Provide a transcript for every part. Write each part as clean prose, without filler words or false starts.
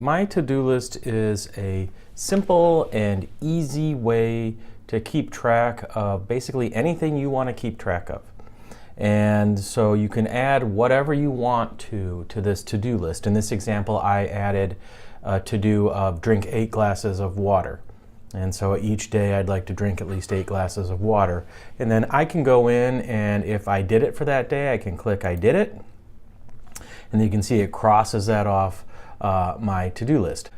My to-do list is a simple and easy way to keep track of basically anything you want to keep track of. And so you can add whatever you want to this to-do list. In this example, I added a to-do of drink 8 glasses of water. And so each day I'd like to drink at least 8 glasses of water. And then I can go in, and if I did it for that day, I can click I did it. And you can see it crosses that off my to-do list.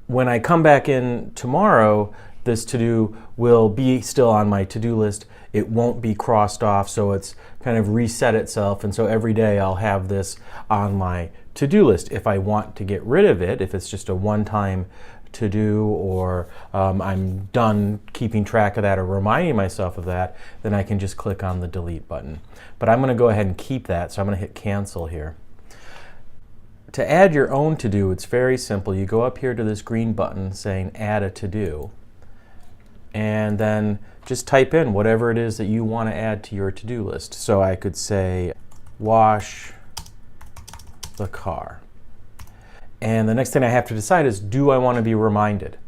When I come back in tomorrow, this to-do will be still on my to-do list. It won't be crossed off, so it's kind of reset itself, and so every day I'll have this on my to-do list. If I want to get rid of it, if it's just a one-time to-do, or I'm done keeping track of that or reminding myself of that, then I can just click on the delete button. But I'm going to go ahead and keep that, so I'm going to hit cancel here. To add your own to-do, it's very simple. You go up here to this green button saying add a to-do, and then just type in whatever it is that you want to add to your to-do list. So I could say wash the car. And the next thing I have to decide is, do I want to be reminded?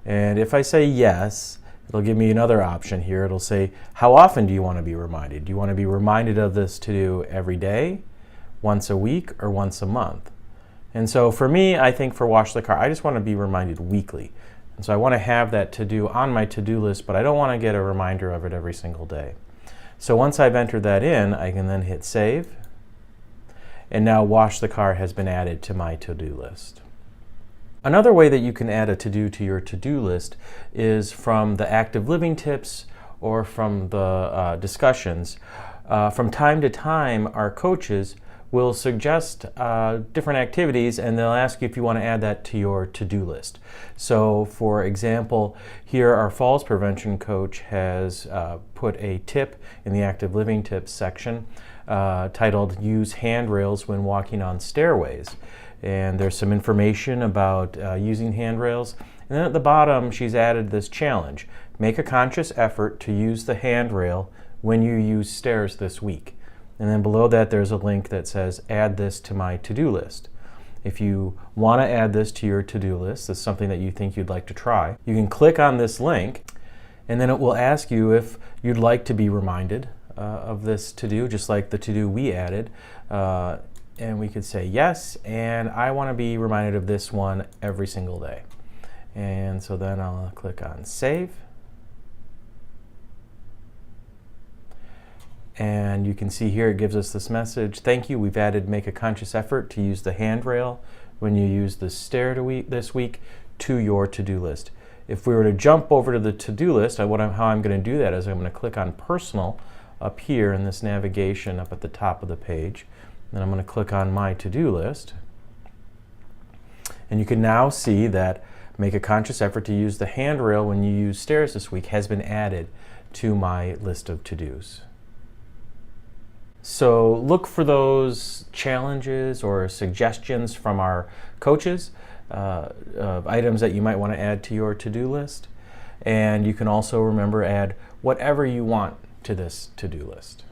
And if I say yes, it'll give me another option here. It'll say, how often do you want to be reminded? Do you want to be reminded of this to-do every day, once a week, or once a month? And so for me, I think for wash the car, I just want to be reminded weekly. And so I want to have that to-do on my to-do list, but I don't want to get a reminder of it every single day. So once I've entered that in, I can then hit save. And now wash the car has been added to my to-do list. Another way that you can add a to-do to your to-do list is from the active living tips or from the discussions. From time to time, our coaches will suggest different activities, and they'll ask you if you want to add that to your to-do list. So for example, here our falls prevention coach has put a tip in the active living tips section titled use handrails when walking on stairways. And there's some information about using handrails. And then at the bottom, she's added this challenge: make a conscious effort to use the handrail when you use stairs this week. And then below that, there's a link that says, add this to my to-do list. If you want to add this to your to-do list, this is something that you think you'd like to try, you can click on this link, and then it will ask you if you'd like to be reminded of this to-do, just like the to-do we added. And we could say yes, and I want to be reminded of this one every single day. And so then I'll click on save. And you can see here it gives us this message: thank you, we've added make a conscious effort to use the handrail when you use the stair this week to your to-do list. If we were to jump over to the to-do list, how I'm going to do that is I'm going to click on personal up here in this navigation up at the top of the page. Then I'm going to click on my to-do list. And you can now see that make a conscious effort to use the handrail when you use stairs this week has been added to my list of to-dos. So look for those challenges or suggestions from our coaches of items that you might want to add to your to-do list. And you can also remember add whatever you want to this to-do list.